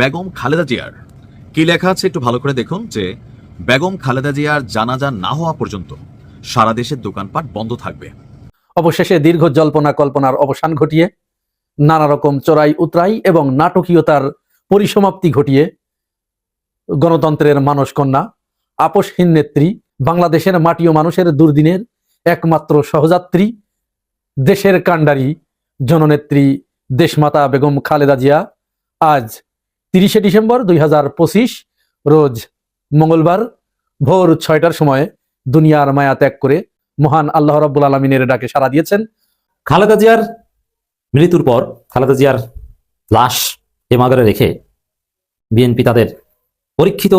বেগম খালেদা জিয়ার কি লেখা আছে একটু ভালো করে দেখুন যে বেগম খালেদা জিয়ার জানাজা না হওয়া পর্যন্ত সারা দেশের দোকানপাট বন্ধ থাকবে। অবশেষে দীর্ঘ জল্পনা কল্পনার অবসান ঘটিয়ে নানা রকম চোরাই উতরাই এবং নাটকীয়তার পরিসমাপ্তি ঘটিয়ে গণতন্ত্রের মানসকন্যা, আপোষহীন নেত্রী, বাংলাদেশের মাটি ও মানুষের দুর্দিনের একমাত্র সহযাত্রী, দেশের কাণ্ডারি জননেত্রী দেশমাতা বেগম খালেদা জিয়া আজ 30শে ডিসেম্বর 2025 রোজ মঙ্গলবার ভোর 6টার সময় দুনিয়ার মায়া ত্যাগ করে মহান আল্লাহ রাব্বুল আলামিনের ডাকে সাড়া দিয়েছেন। খালেদা জিয়ার মৃত্যুর পর খালেদা জিয়ার লাশ হিমাগারে রেখে বিএনপি তাদের পরীক্ষিত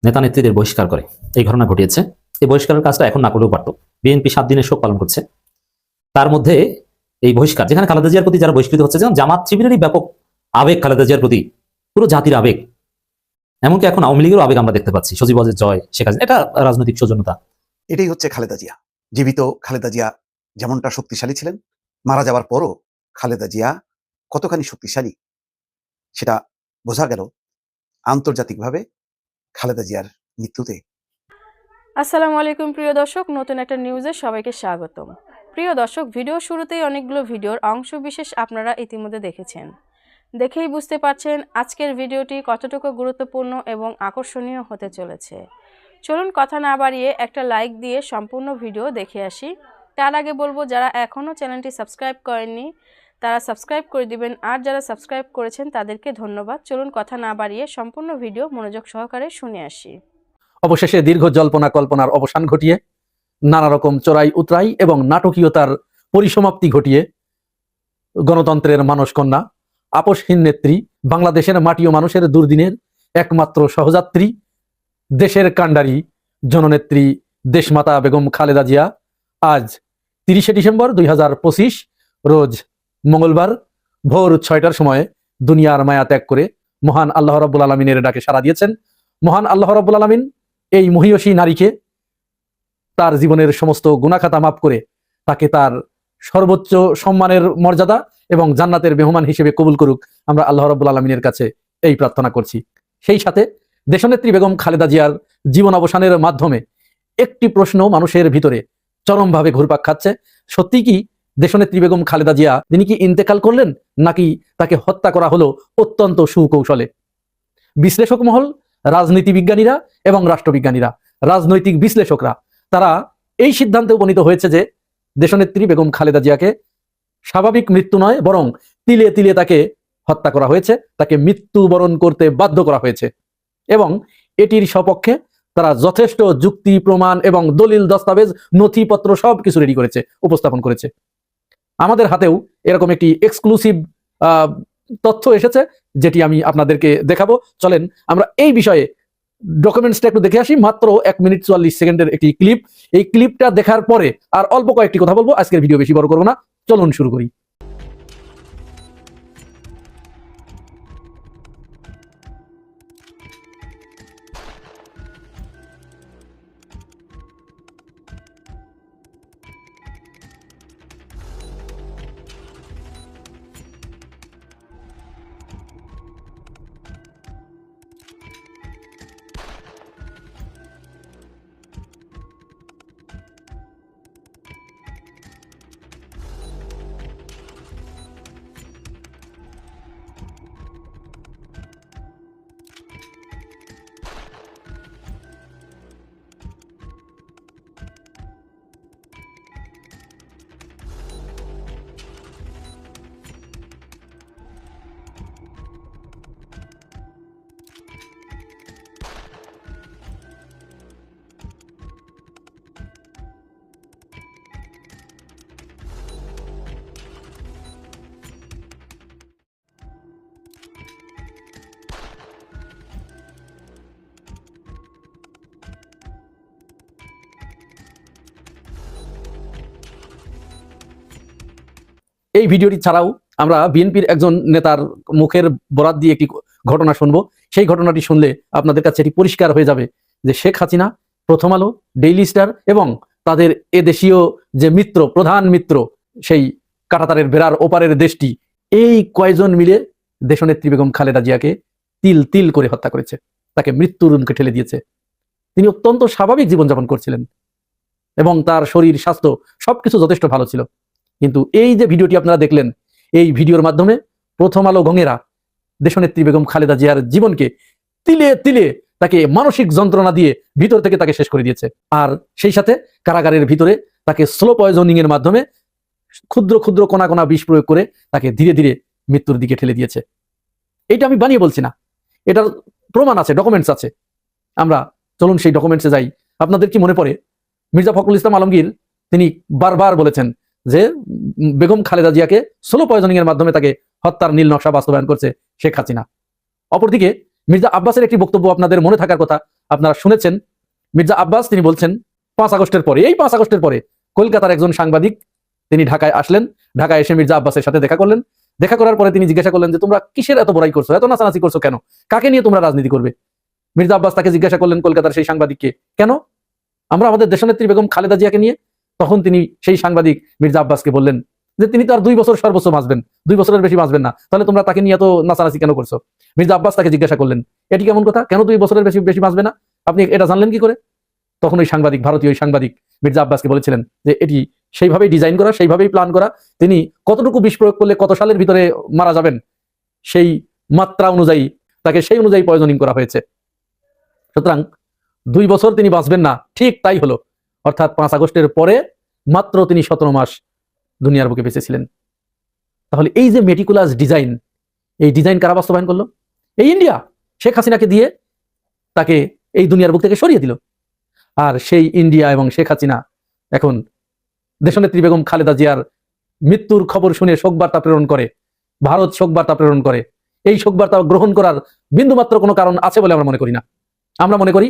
নেতা নেত্রীদের বহিষ্কার করে এই ঘটনা ঘটিয়েছে। এই বহিষ্কারের কাজটা এখন না করলেও পারত। বিএনপি 7 দিনের শোক পালন করছে। তার মধ্যে এই বহিষ্কার, যেখানে খালেদা জিয়ার প্রতি যারা বহিষ্কৃত হচ্ছে, যেমন জামাত শিবিরেরই ব্যাপক আবেগ খালেদা জিয়ার প্রতি, পুরো জাতির আবেগ, এমনকি এখন আওয়ামী লীগেরও আবেগ আমরা দেখতে পাচ্ছি। সজীবজের জয়, শেখ হাসিনা, এটা রাজনৈতিক সৌজন্যতা। এটাই হচ্ছে খালেদা জিয়া। জীবিত খালেদা জিয়া যেমনটা শক্তিশালী ছিলেন, মারা যাওয়ার পরও খালেদা জিয়া কতখানি শক্তিশালী সেটা বোঝা গেল আন্তর্জাতিকভাবে খালেদা জিয়ার মৃত্যুতে। আসসালামু আলাইকুম প্রিয় দর্শক, নতুন একটা নিউজে সবাইকে স্বাগতম। প্রিয় দর্শক, ভিডিও শুরুতেই অনেকগুলো ভিডিওর অংশ বিশেষ আপনারা ইতিমধ্যে দেখেছেন। দেখেই বুঝতে পারছেন আজকের ভিডিওটি কতটুকু গুরুত্বপূর্ণ এবং আকর্ষণীয় হতে চলেছে। চলুন কথা না বাড়িয়ে একটা লাইক দিয়ে সম্পূর্ণ ভিডিও দেখে আসি। তার আগে বলবো, যারা এখনও চ্যানেলটি সাবস্ক্রাইব করেননি তারা সাবস্ক্রাইব করে দিবেন, আর যারা সাবস্ক্রাইব করেছেন তাদেরকে ধন্যবাদ। চলুন কথা না বাড়িয়ে সম্পূর্ণ ভিডিও মনোযোগ সহকারে শুনে আসি। অবশেষে দীর্ঘ জল্পনা কল্পনার অবসান ঘটিয়ে নানা রকম চোরাই উতরাই এবং নাটকীয়তার পরিসমাপ্তি ঘটিয়ে গণতন্ত্রের মানসকন্যা, আপোষহীন নেত্রী, বাংলাদেশের মাটি ও মানুষের দুর্দিনের একমাত্র সহযাত্রী, দেশের কাণ্ডারি জননেত্রী দেশমাতা বেগম খালেদা জিয়া আজ 30শে ডিসেম্বর 2025 রোজ মঙ্গলবার ভোর 6টার সময় দুনিয়ার মায়া ত্যাগ করে মহান আল্লাহ রাব্বুল আলামিনের ডাকে সাড়া দিয়েছেন। মহান আল্লাহ রাব্বুল আলামিন এই মহিয়সী নারীকে তার জীবনের সমস্ত গুনাহ-খাতা মাফ করে তাকে তার সর্বোচ্চ সম্মানের মর্যাদা এবং জান্নাতের মেহমান হিসেবে কবুল করুক, আমরা আল্লাহ রাব্বুল আলামিনের কাছে এই প্রার্থনা করছি। সেই সাথে দেশনেত্রী বেগম খালেদা জিয়ার জীবন অবসানের মাধ্যমে একটি প্রশ্ন মানুষের ভিতরে চরমভাবে ঘুরপাক খাচ্ছে, সত্যি কি দেশনেত্রী বেগম খালেদা জিয়া তিনি কি ইন্তেকাল করলেন, নাকি তাকে হত্যা করা হলো অত্যন্ত সুকৌশলে? বিশ্লেষক মহল, রাজনীতি বিজ্ঞানীরা এবং রাষ্ট্রবিজ্ঞানীরা, রাজনৈতিক বিশ্লেষকরা তারা এই সিদ্ধান্তে উপনীত হয়েছে যে দেশনেত্রী বেগম খালেদা জিয়াকে স্বাভাবিক মৃত্যু নয়, বরং তিলে তিলে তাকে হত্যা করা হয়েছে, তাকে মৃত্যুবরণ করতে বাধ্য করা হয়েছে। এবং এটির সপক্ষে তারা যথেষ্ট যুক্তি, প্রমাণ এবং দলিল, দস্তাবেজ, নথিপত্র সবকিছু রেডি করেছে, উপস্থাপন করেছে। আমাদের হাতেও এরকম একটি এক্সক্লুসিভ তথ্য এসেছে, যেটি আমি আপনাদেরকে দেখাবো। চলেন আমরা এই বিষয়ে ডকুমেন্টসটা একটু দেখে আসি। মাত্র 1 মিনিট 44 সেকেন্ডের একটি ক্লিপ। এই ক্লিপটা দেখার পরে আর অল্প কয়েকটি কথা বলবো। আজকের ভিডিও বেশি বড় করবো না, চলুন শুরু করি। এই ভিডিওটি ছাড়াও আমরা বিএনপির একজন নেতার মুখের বরাত দিয়ে একটি ঘটনা শুনবো। সেই ঘটনাটি শুনলে আপনাদের কাছে এটি পরিষ্কার হয়ে যাবে যে শেখ হাসিনা, প্রথম আলো, ডেইলি স্টার এবং তাদের এ দেশীয় যে মিত্র, প্রধান মিত্র, সেই কাঁটাতারের বেড়ার ওপারের দেশটি, এই কয়জন মিলে দেশনেত্রী বেগম খালেদা জিয়াকে তিল তিল করে হত্যা করেছে, তাকে মৃত্যুর মুখে ঠেলে দিয়েছে। তিনি অত্যন্ত স্বাভাবিক জীবনযাপন করছিলেন এবং তার শরীর স্বাস্থ্য সবকিছু যথেষ্ট ভালো ছিল। কিন্তু এই যে ভিডিওটি আপনারা দেখলেন, এই ভিডিওর মাধ্যমে প্রথম আলো গঙেরা দেশনেত্রী বেগম খালেদা জিয়ার জীবনকে তিলে তিলে তাকে মানসিক যন্ত্রণা দিয়ে ভিতর থেকে তাকে শেষ করে দিয়েছে। আর সেই সাথে কারাগারের ভিতরে তাকে স্লো পয়জনিং এর মাধ্যমে ক্ষুদ্র ক্ষুদ্র কণা কণা বিষ প্রয়োগ করে তাকে ধীরে ধীরে মৃত্যুর দিকে ঠেলে দিয়েছে। এইটা আমি বানিয়ে বলছি না, এটার প্রমাণ আছে, ডকুমেন্টস আছে। আমরা চলুন সেই ডকুমেন্টসে যাই। আপনাদের কি মনে পড়ে মির্জা ফখরুল ইসলাম আলমগীর তিনি বারবার বলেছেন যে বেগম খালেদা জিয়াকে স্লো পয়জনিং এর মাধ্যমে তাকে হত্যার নীল নকশা বাস্তবায়ন করছে শেখ হাসিনা। অপরদিকে মির্জা আব্বাসের একটি বক্তব্য আপনাদের মনে থাকার কথা, আপনারা শুনেছেন। মির্জা আব্বাস তিনি বলছেন 5 আগস্টের পরে, এই 5 আগস্টের পরে কলকাতার একজন সাংবাদিক তিনি ঢাকায় আসলেন, ঢাকায় এসে মির্জা আব্বাসের সাথে দেখা করলেন। দেখা করার পরে তিনি জিজ্ঞাসা করলেন যে তোমরা কিসের এত বড়াই করছো, এত নাচানাচি করছো কেন, কাকে নিয়ে তোমরা রাজনীতি করবে? মির্জা আব্বাস তাকে জিজ্ঞাসা করলেন কলকাতার সেই সাংবাদিককে, কেন আমরা আমাদের দেশনেত্রী বেগম খালেদা জিয়াকে নিয়ে। তখন তিনি সেই সাংবাদিক মির্জা আব্বাসকে বললেন যে তিনি তো আর 2 বছর সর্বোচ্চ বাঁচবেন, 2 বছরের বেশি বাঁচবেন না, তাহলে তোমরা তাকে নিয়ে এত নাচানাচি কেন করছো? মির্জা আব্বাস তাকে জিজ্ঞাসা করলেন এটি কেমন কথা, কেন 2 বছরের বেশি বেশি বাঁচবে না, আপনি এটা জানলেন কি করে? তখন ওই সাংবাদিক, ভারতীয় ওই সাংবাদিক মির্জা আব্বাসকে বলেছিলেন যে এটি সেইভাবেই ডিজাইন করা, সেইভাবেই প্ল্যান করা, তিনি কতটুকু বিষ প্রয়োগ করলে কত সালের ভিতরে মারা যাবেন সেই মাত্রা অনুযায়ী তাকে সেই অনুযায়ী পয়জনিং করা হয়েছে। সুতরাং 2 বছর তিনি বাঁচবেন না, ঠিক তাই হলো। অর্থাৎ 5 আগস্টের পরে মাত্র তিনি 17 মাস দুনিয়ার বুকে বেঁচেছিলেন। তাহলে এই যে মেটিকুলাস ডিজাইন, এই ডিজাইন কারা বাস্তবায়ন করলো? এই ইন্ডিয়া শেখ হাসিনাকে দিয়ে তাকে এই দুনিয়ার বুক থেকে সরিয়ে দিল। আর সেই ইন্ডিয়া এবং শেখ হাসিনা এখন দেশনেত্রী বেগম খালেদা জিয়ার মৃত্যুর খবর শুনে শোকবার্তা প্রেরণ করে, ভারত শোকবার্তা প্রেরণ করে। এই শোকবার্তা গ্রহণ করার বিন্দুমাত্র কোনো কারণ আছে বলে আমরা মনে করি না। আমরা মনে করি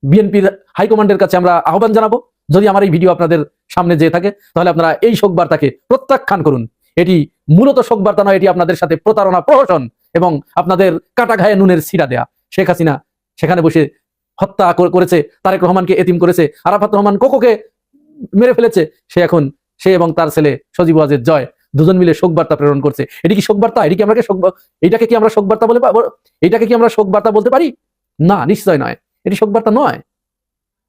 বিএনপির হাইকমান্ডের কাছে আমরা আহ্বান জানাবো, যদি আমার এই ভিডিও আপনাদের সামনে যেয়ে থাকে তাহলে আপনারা এই শোকবার্তাকে প্রত্যাখ্যান করুন। এটি মূলত শোকবার্তা নয়, এটি আপনাদের সাথে প্রতারণা, প্রহসন এবং আপনাদের কাটা ঘায়ে নুনের ছিটা দেয়া। শেখ হাসিনা সেখানে বসে হত্যা করেছে, তারেক রহমানকে এতিম করেছে, আরাফাত রহমান কোকোকে মেরে ফেলেছে, সে এবং তার ছেলে সজীব ওয়াজেদ জয় দুজন মিলে শোকবার্তা প্রেরণ করছে। এটি কি শোকবার্তা? এইটাকে কি আমরা শোকবার্তা বলতে পারি? না, নিশ্চয় নয়, এটি শোকবার্তা নয়।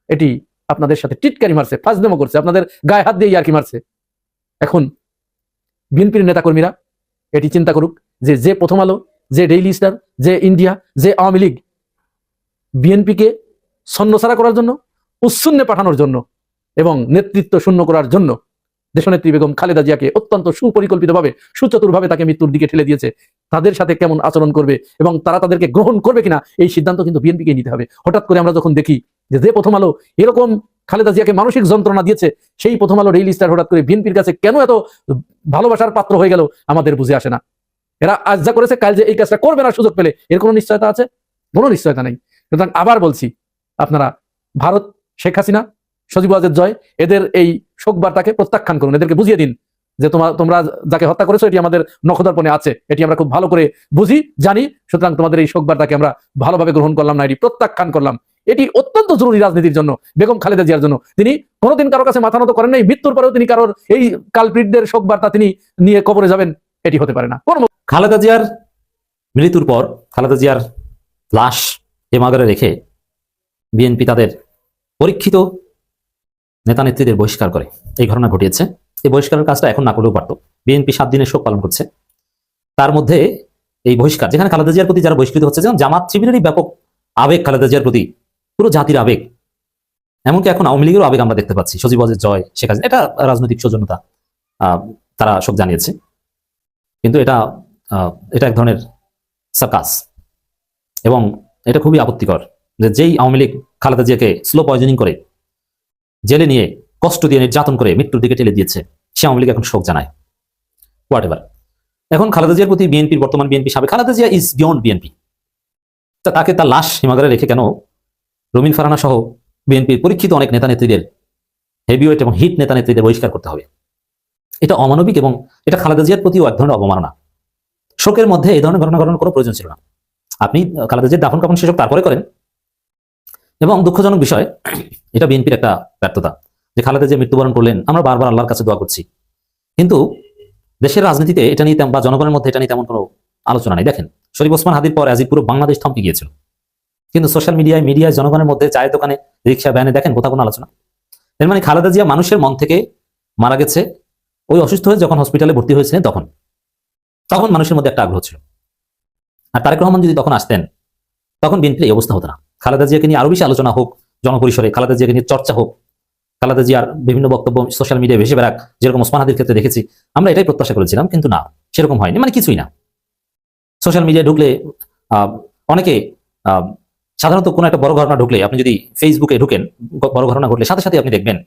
এটি আপনাদের সাথে টিটকারি মারছে, ফাজলামো করছে, আপনাদের গায়ে হাত দিয়ে ইয়ার্কি মারছে। এখন বিএনপির নেতাকর্মীরা এটি চিন্তা করুক যে প্রথম আলো, যে ডেইলি স্টার, যে ইন্ডিয়া, যে আওয়ামী লীগ বিএনপিকে ছন্নছাড়া করার জন্য, উচ্ছন্নে পাঠানোর জন্য এবং নেতৃত্ব শূন্য করার জন্য দেশনেত্রী বেগম খালেদা জিয়াকে অত্যন্ত সুপরিকল্পিতভাবে, সুচতুরভাবে তাকে মৃত্যুর দিকে ঠেলে দিয়েছে। তাদের সাথে কেমন আচরণ করবে এবং তারা তাদেরকে গ্রহণ করবে কিনা এই সিদ্ধান্ত কিন্তু বিএনপিকে নিতে হবে। হঠাৎ করে আমরা যখন দেখি যে প্রথম আলো এরকম খালেদা জিয়াকে মানসিক যন্ত্রণা দিয়েছে, সেই প্রথম আলো ডেইলি স্টার হঠাৎ করে বিএনপির কাছে কেন এত ভালোবাসার পাত্র হয়ে গেল আমাদের বুঝে আসে না। এরা আজ যা করেছে কাল যে এই কাজটা করবে না সুযোগ পেলে, এর কোনো নিশ্চয়তা আছে? কোনো নিশ্চয়তা নেই। সুতরাং আবার বলছি, আপনারা ভারত, শেখ হাসিনা, সজীব ওয়াজেদ জয় এদের এই শোকবার্তাকে প্রত্যাখ্যান করুন। এদেরকে বুঝিয়ে দিন যে তোমরা যাকে হত্যা করেছো এটি আমাদের নখদর্পণে আছে, এটি আমরা খুব ভালো করে বুঝি, জানি। সুতরাং তোমাদের এই শোকবার্তাকে আমরা ভালোভাবে গ্রহণ করলাম না, এটি প্রত্যাখ্যান করলাম। এটি অত্যন্ত জরুরি রাজনীতির জন্য, বেগম খালেদা জিয়ার জন্য। তিনি কোনোদিন কারোর কাছে মাথা নত করেন নাই। মৃত্যুর পরেও তিনি কারোর এই কালপ্রিটদের শোকবার্তা তিনি নিয়ে কবরে যাবেন, এটি হতে পারে না। খালেদা জিয়ার মৃত্যুর পর খালেদা জিয়ার লাশ হিমাগারে রেখে বিএনপি তাদের পরীক্ষিত নেতা নেত্রীদের বহিষ্কার করে, এই ঘটনা ঘটিয়েছে। এই বহিষ্কারের কাজটা এখন না করলেও পারত। বিএনপি 7 দিনের শোক পালন করছে। তার মধ্যে এই বহিষ্কার, যেখানে খালেদা জিয়ার প্রতি যারা বহিষ্কৃত হচ্ছে, যেমন জামাত শিবিরেরই ব্যাপক আবেগ খালেদা জিয়ার প্রতি, পুরো জাতির আবেগ, এমনকি এখন আওয়ামী লীগেরও আবেগ আমরা দেখতে পাচ্ছি। সজীব ওয়াজেদ জয়, শেখ হাসিনা, এটা রাজনৈতিক সৌজন্যতা, তারা শোক জানিয়েছে। কিন্তু এটা এক ধরনের সার্কাস এবং এটা খুবই আপত্তিকর যে যেই আওয়ামী লীগ খালেদা জিয়াকে স্লো পয়জনিং করে জেলে নিয়ে কষ্ট দিয়ে নির্যাতন করে মৃত্যুর দিকে ঠেলে দিয়েছে, সে আওয়ামী লীগ এখন শোক জানায়। What ever. এখন খালেদা জিয়ার প্রতি বিএনপির, বর্তমান বিএনপি, সাবেক Khaleda Zia is beyond BNP. তাকে তার লাশ হিমাগারে রেখে কেন রমিন ফারহানা সহ বিএনপির পরীক্ষিত অনেক নেতা নেত্রীদের, হেভিওয়েট এবং হিট নেতা নেত্রীদের বহিষ্কার করতে হবে? এটা অমানবিক এবং এটা খালেদা জিয়ার প্রতিও এক ধরনের অবমাননা। শোকের মধ্যে এই ধরনের ঘটনা ঘটানোর কোনো প্রয়োজন ছিল না। আপনি খালেদা জিয়ার দাফন কাফন শেষ তারপরে করেন। এবং দুঃখজনক বিষয়, এটা বিএনপির একটা ব্যর্থতা যে খালেদা জিয়া মৃত্যুবরণ করলেন, আমরা বারবার আল্লাহর কাছে দোয়া করছি, কিন্তু দেশের রাজনীতিতে এটা নিয়ে বা জনগণের মধ্যে এটা নিয়ে তেমন কোনো আলোচনা নেই। দেখেন, শরীফ ওসমান হাদির পর অ্যাজ পুরো বাংলাদেশ থমকে গিয়েছিল, কিন্তু সোশ্যাল মিডিয়ায় জনগণের মধ্যে, চায়ের দোকানে, রিক্সা ভ্যানে দেখেন কোথাও কোনো আলোচনা। এর মানে খালেদা জিয়া মানুষের মন থেকে মারা গেছে। ওই অসুস্থ হয়ে যখন হসপিটালে ভর্তি হয়েছিলেন তখন মানুষের মধ্যে একটা আগ্রহ ছিল। আর তারেক রহমান যদি তখন আসতেন, তখন বিএনপির এই অবস্থা হতো না। খালেদা জিয়াকে নিয়ে আরো বেশি আলোচনা হোক জনপরিসরে, খালেদা জিয়াকে নিয়ে চর্চা হোক, খালেদা জিয়ার বিভিন্ন বক্তব্য সোশ্যাল মিডিয়ায় ভেসে বেড়াক, যেরকম ওসমান হাদির ক্ষেত্রে দেখেছি। আমরা এটাই প্রত্যাশা করেছিলাম, কিন্তু না, সেরকম হয়নি। মানে কিছুই না। সোশ্যাল মিডিয়ায় ঢুকলে অনেকে সাধারণত কোনো একটা বড় ঘটনা ঢুকলে, আপনি যদি ফেসবুকে ঢুকেন, বড় ঘটনা ঘটলে সাথে সাথে আপনি দেখবেন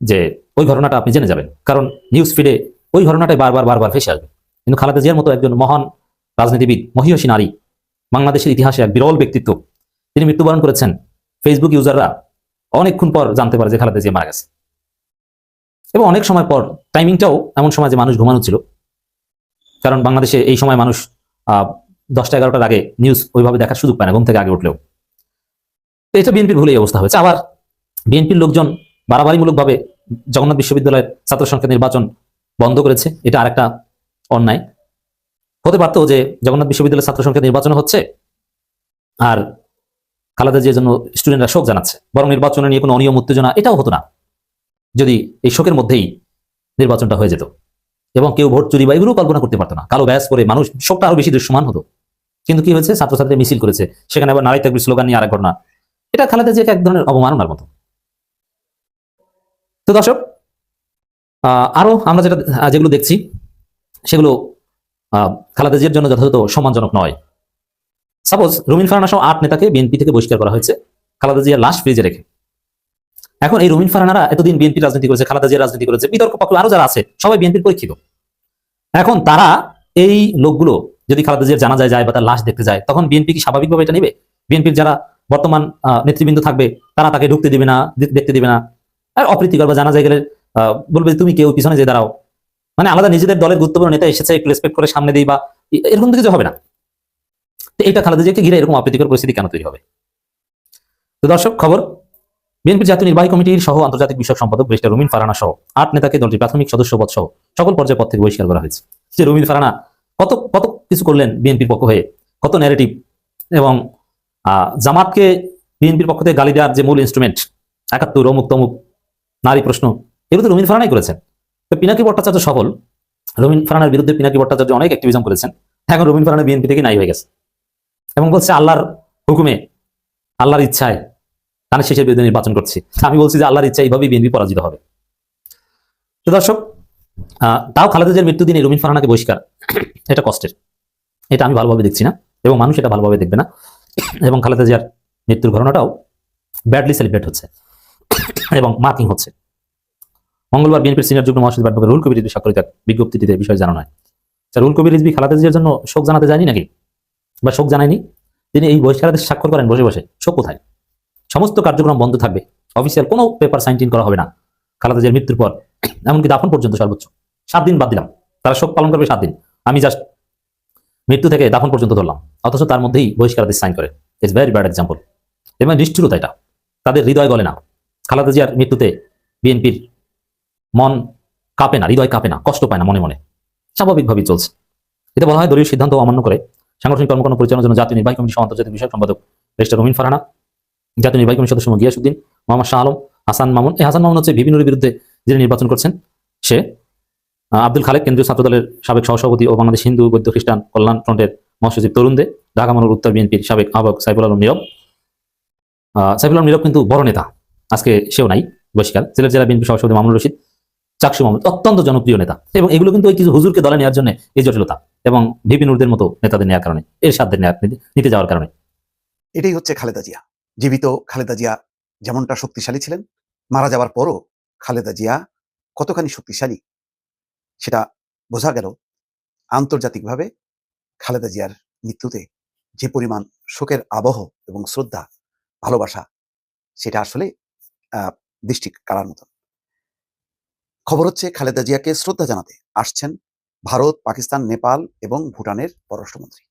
যে ওই ঘটনাটা আপনি জেনে যাবেন, কারণ নিউজ ফিডে ওই ঘটনাটাই বারবার ভেসে আসবে। কিন্তু খালেদা জিয়ার মতো একজন মহান রাজনীতিবিদ, মহিয়সী নারী, বাংলাদেশের ইতিহাসে এক বিরল ব্যক্তিত্ব, তিনি মৃত্যুবরণ করেছেন। ফেসবুক ইউজাররা অনেকক্ষণ পর জানতে পারে যে খালেদা জিয়া মারা গেছে, এবং অনেক সময় পর। টাইমিংটাও এমন সময় যে মানুষ ঘুমানো ছিল, কারণ বাংলাদেশে এই সময় মানুষ 10টা-11টার আগে নিউজ ওইভাবে দেখার সুযোগ পায় না, ঘুম থেকে আগে উঠলেও। তো এটা বিএনপির ভুলেই অবস্থা হয়েছে। আবার বিএনপির লোকজন বাড়াবাড়িমূলকভাবে জগন্নাথ বিশ্ববিদ্যালয়ের ছাত্র সংসদ নির্বাচন বন্ধ করেছে, এটা আরেকটা অন্যায়। হতে পারতো যে জগন্নাথ বিশ্ববিদ্যালয়ের ছাত্র সংসদ নির্বাচন হচ্ছে আর খালেদা জিয়ার জন্য স্টুডেন্টরা শোক জানাচ্ছে, বরং নির্বাচনে নিয়ে কোনো অনিয়ম উত্তেজনা এটাও হতো না যদি এই শোকের মধ্যেই নির্বাচনটা হয়ে যেত, এবং কেউ ভোট চুরি বা এগুলো কল্পনা করতে পারতো না। কালো ব্যাস করে মানুষ শোকটা আরো বেশি দৃশ্যমান হতো। কিন্তু কি হয়েছে, ছাত্রছাত্রী মিছিল করেছে, সেখানে আবার নারী তাকবীর স্লোগান নিয়ে আরেক ঘটনা। এটা খালেদা জিয়াকে এক ধরনের অবমাননার মতো। তো দর্শক, আরো আমরা যেগুলো দেখছি সেগুলো খালেদা জিয়ার জন্য যথাযথ সম্মানজনক নয়। সাপোজ রুমিন ফারহানা সহ 8 নেতাকে বিএনপি থেকে বহিষ্কার করা হয়েছে খালেদা জিয়ার লাশ ফ্রিজে রেখে। এখন এই রুমিন ফারহানারা এতদিন বিএনপি রাজনীতি করেছে, খালেদা জিয়ার রাজনীতি করেছে, বিতর্ক পক্ষ আরো যারা আছে সবাই বিএনপির পরীক্ষিত। এখন তারা, এই লোকগুলো যদি খালেদা জিয়ার জানাজায় যায় বা তার লাশ দেখতে যায়, তখন বিএনপি কি স্বাভাবিকভাবে এটা নেবে? বিএনপির যারা বর্তমান নেতৃবৃন্দ থাকবে তারা তাকে ঢুকতে দিবে না, দেখতে দিবে না। আর অপ্রীতিকর বা জানাজায় গেলে বলবে তুমি কেউ পিছনে যে দাঁড়াও, মানে আলাদা নিজেদের দলের গুরুত্বপূর্ণ নেতা এসেছে একটু রেসপেক্ট করে সামনে দিই, বা এরকম তো কিছু হবে না। তো এটা খালেদা জিয়াকে ঘিরে এরকম অপ্রীতিকর পরিস্থিতি কেন তৈরি হবে? তো দর্শক, খবর, বিএনপির জাতীয় নির্বাহী কমিটির সহ আন্তর্জাতিক বিষয়ক সম্পাদক ব্যারিস্টার রুমিন ফারহানা সহ 8 নেতাকে দলটির প্রাথমিক সদস্য পদ সহ সকল পর্যায়ে পদ থেকে বহিষ্কার করা হয়েছে। যে রুমিন ফারহানা কত কত কিছু করলেন বিএনপির পক্ষ হয়ে, কত ন্যারেটিভ, এবং জামাতকে বিএনপির পক্ষ থেকে গালি দেওয়ার যে মূল ইনস্ট্রুমেন্ট 71 অমুক তমুক নারী প্রশ্ন, এগুলো তো রুমিন ফারহানাই করেছেন। তো পিনাকি ভট্টাচার্য সফল, রুমিন ফারহানার বিরুদ্ধে পিনাকি ভট্টাচার্য অনেক অ্যাক্টিভিজম করেছেন। এখন রুমিন ফারহানা বিএনপি থেকে নাই হয়ে গেছে এবং বলছে আল্লাহর হুকুমে, আল্লাহর ইচ্ছায় ধানের শেষের বিরুদ্ধে নির্বাচন করছি। আমি বলছি যে আল্লাহর ইচ্ছা এইভাবেই বিএনপি পরাজিত হবে। তো দর্শক, তাও খালেদা জিয়ার মৃত্যু দিনে রুমিন ফারহানাকে বহিষ্কার, এটা কষ্টের। এটা আমি ভালোভাবে দেখছি না এবং মানুষ এটা ভালোভাবে দেখবে না। এবং খালেদা জিয়ার মৃত্যুর ঘটনাটাও ব্যাডলি সেলিব্রেট হচ্ছে এবং মার্কিং হচ্ছে। মঙ্গলবার বিএনপির সিনিয়র যুগ্ম মহাসচিব অ্যাডভোকেট রুহুল কবির রিজভী স্বাক্ষরিত বিজ্ঞপ্তিটিতে বিষয় জানানো হয়। রুহুল কবির রিজভী খালেদা জিয়ার জন্য শোক জানাতে যায়নি নাকি, বা শোক জানায়নি? তিনি এই বহিষ্কারাদেশ স্বাক্ষর করেন বসে বসে। শোক কোথায়? সমস্ত কার্যক্রম বন্ধ থাকবে, অফিসিয়াল কোনো পেপার সাইন করা হবে না খালেদা জিয়ার মৃত্যুর পর, এমনকি দাফন পর্যন্ত সর্বোচ্চ 7 দিন বাদ দিলাম, তারা শোক পালন করবে 7 দিন, আমি জাস্ট মৃত্যু থেকে দাফন পর্যন্ত ধরলাম, অথচ তার মধ্যেই বহিষ্কারাদেশ সাইন করে। It's very bad example. এবং নিষ্ঠুরতা এটা, তাদের হৃদয় গলে না। খালেদা জিয়ার মৃত্যুতে বিএনপির মন কাঁপে না, হৃদয় কাঁপে না, কষ্ট পায় না, মনে মনে স্বাভাবিকভাবেই চলছে। এতে বলা হয় দলীয় সিদ্ধান্ত অমান্য করে সাংগঠনিক কর্মকাণ্ড পরিচালনার জন্য জাতীয় নির্বাহী কমিটি সহ আন্তর্জাতিক বিষয়ক সম্পাদক ব্যারিস্টার রুমিন ফারহানা, জাতীয় নির্বাহী কমিটির সদস্য গিয়াসউদ্দিন, মোহাম্মদ শাহ আলম, হাসান মামুন। এই হাসান মামুন হচ্ছে ভিপি নুরের বিরুদ্ধে যিনি নির্বাচন করছেন, সে আব্দুল খালেক, কেন্দ্রীয় ছাত্র দলের সাবেক সহসভাপতি ও বাংলাদেশ হিন্দু বৌদ্ধ খ্রিস্টান কল্যাণ ফ্রন্টের মহাসচিব তরুণ দে, ঢাকা মহানগর উত্তর বিএনপির সাবেক আহ্বায়ক সাইফুল আলম নীরব। সাইফুল আলম নীরব কিন্তু বড় নেতা, আজকে সেও নাই, বহিষ্কার। সিলেট জেলা বিএনপি সভাপতি মামুনুর রশিদ, চাকসু মাহমুদ অত্যন্ত জনপ্রিয় নেতা, এবং এগুলো কিন্তু ওই কিছু হুজুরকে দলে নেওয়ার জন্য এই জটিলতা, এবং ভিপি নুরদের মতো নেতাদের নেওয়ার কারণে, এর সাথে নিতে যাওয়ার কারণে। এটাই হচ্ছে খালেদা জিয়া। জীবিত খালেদা জিয়া যেমনটা শক্তিশালী ছিলেন, মারা যাওয়ার পরও খালেদা জিয়া কতখানি শক্তিশালী সেটা বোঝা গেল আন্তর্জাতিকভাবে। খালেদা জিয়ার মৃত্যুতে যে পরিমাণ শোকের আবহ এবং শ্রদ্ধা, ভালোবাসা, সেটা আসলে দৃষ্টি কাড়ার মতন। খবর হচ্ছে খালেদা জিয়াকে শ্রদ্ধা জানাতে আসছেন ভারত, পাকিস্তান, নেপাল এবং ভুটানের পররাষ্ট্রমন্ত্রী।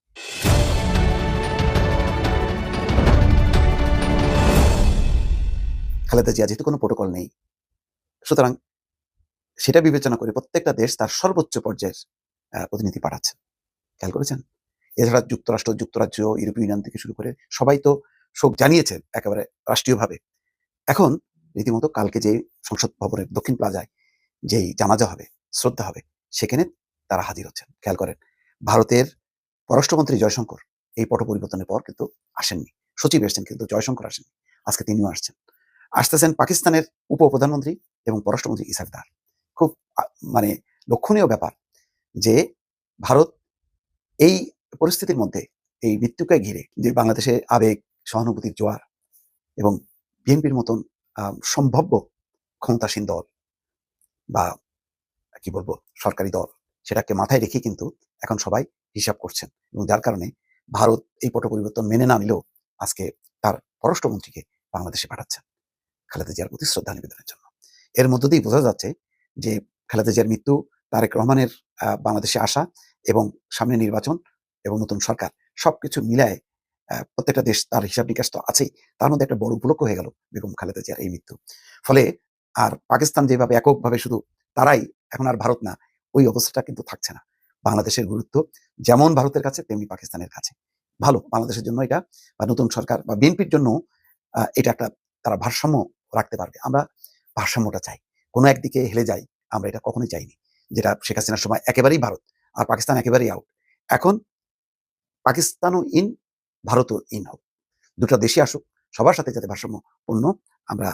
খালেদা জিয়া যেহেতু কোনো প্রোটোকল নেই, সুতরাং সেটা বিবেচনা করে প্রত্যেকটা দেশ তার সর্বোচ্চ পর্যায়ের প্রতিনিধি পাঠাচ্ছে। খেয়াল করেছেন? এছাড়া যুক্তরাষ্ট্র, যুক্তরাজ্য, ইউরোপীয় ইউনিয়ন থেকে শুরু করে সবাই তো শোক জানিয়েছেন একেবারে রাষ্ট্রীয়ভাবে। এখন রীতিমতো কালকে যে সংসদ ভবনের দক্ষিণ প্লাজায় যেই জানাজা হবে, শ্রদ্ধা হবে, সেখানে তারা হাজির হচ্ছেন। খেয়াল করেন, ভারতের পররাষ্ট্রমন্ত্রী জয়শঙ্কর এই পট পরিবর্তনের পর কিন্তু আসেননি। সচিব এসেছেন কিন্তু জয়শঙ্কর আসেননি। আজকে তিনিও আসছেন। আসতেছেন পাকিস্তানের উপপ্রধানমন্ত্রী এবং পররাষ্ট্রমন্ত্রী ইসাক দার। খুব মানে লক্ষণীয় ব্যাপার যে ভারত এই পরিস্থিতির মধ্যে এই মৃত্যুকে ঘিরে যে বাংলাদেশে আবেগ, সহানুভূতির জোয়ার এবং বিএনপির মতন সম্ভাব্য ক্ষমতাসীন দল বা কি বলবো সরকারি দল, সেটাকে মাথায় রেখে কিন্তু এখন সবাই হিসাব করছেন এবং যার কারণে ভারত এই পট পরিবর্তন মেনে না নিলেও আজকে তার পররাষ্ট্রমন্ত্রীকে বাংলাদেশে পাঠাচ্ছেন খালেদা জিয়ার প্রতি শ্রদ্ধা নিবেদনের জন্য। এর মধ্য দিয়ে বোঝা যাচ্ছে যে খালেদা জিয়ার মৃত্যু, তারেক রহমানের বাংলাদেশে আসা এবং সামনে নির্বাচন এবং নতুন সরকার সবকিছু মিলায় প্রত্যেকটা দেশ তার হিসাব নিকাশ তো আছেই, তার মধ্যে একটা বড় উপলক্ষ হয়ে গেল বেগম খালেদা জিয়ার এই মৃত্যু। ফলে আর পাকিস্তান যেভাবে এককভাবে শুধু তারাই, এখন আর ভারত না, ওই অবস্থাটা কিন্তু থাকছে না। বাংলাদেশের গুরুত্ব যেমন ভারতের কাছে তেমনি পাকিস্তানের কাছে। ভালো বাংলাদেশের জন্য এটা, বা নতুন সরকার বা বিএনপির জন্য এটা একটা, তারা ভারসাম্য রাখতে পারবে। আমরা ভারসাম্যটা চাই। কোনো একদিকে হেলে যাই, আমরা এটা কখনোই চাইনি। যেটা শেখ হাসিনার সময় একেবারেই ভারত আর পাকিস্তান একেবারেই আউট। এখন পাকিস্তানও ইন, ভারতও ইন হোক। দুটো দেশই আসুক, সবার সাথে যাতে ভারসাম্যপূর্ণ আমরা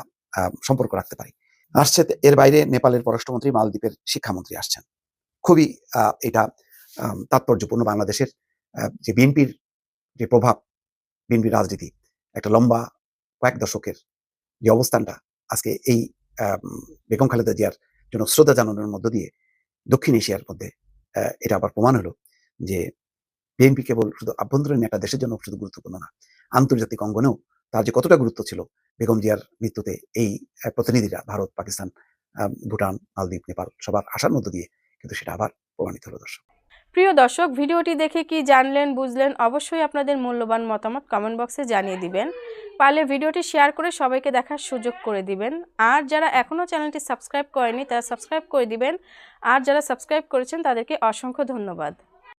সম্পর্ক রাখতে পারি। আসছে এর বাইরে নেপালের পররাষ্ট্রমন্ত্রী, মালদ্বীপের শিক্ষামন্ত্রী আসছেন। খুবই এটা তাৎপর্যপূর্ণ। বাংলাদেশের যে বিএনপির যে প্রভাব, বিএনপির রাজনীতি একটা লম্বা কয়েক দশকের যে অবস্থানটা আজকে এই বেগম খালেদা জিয়ার জন্য শ্রদ্ধা জানানোর মধ্য দিয়ে দক্ষিণ এশিয়ার মধ্যে এটা আবার প্রমাণ হলো যে বিএনপি কেবল শুধু আভ্যন্তরীণ একটা দেশের জন্য শুধু গুরুত্বপূর্ণ না, আন্তর্জাতিক অঙ্গনেও তার যে কতটা গুরুত্ব ছিল বেগম জিয়ার মৃত্যুতে এই প্রতিনিধিরা ভারত, পাকিস্তান, ভুটান, মালদ্বীপ, নেপাল সবার আসার মধ্য দিয়ে কিন্তু সেটা আবার প্রমাণিত হলো। দর্শক, প্রিয় দর্শক, ভিডিওটি দেখে কি জানলেন, বুঝলেন? অবশ্যই আপনাদের মূল্যবান মতামত কমেন্ট বক্সে জানিয়ে দিবেন। পারলে ভিডিওটি শেয়ার করে সবাইকে দেখার সুযোগ করে দিবেন। আর যারা এখনও চ্যানেলটি সাবস্ক্রাইব করেনি তারা সাবস্ক্রাইব করে দিবেন। আর যারা সাবস্ক্রাইব করেছেন তাদেরকে অসংখ্য ধন্যবাদ।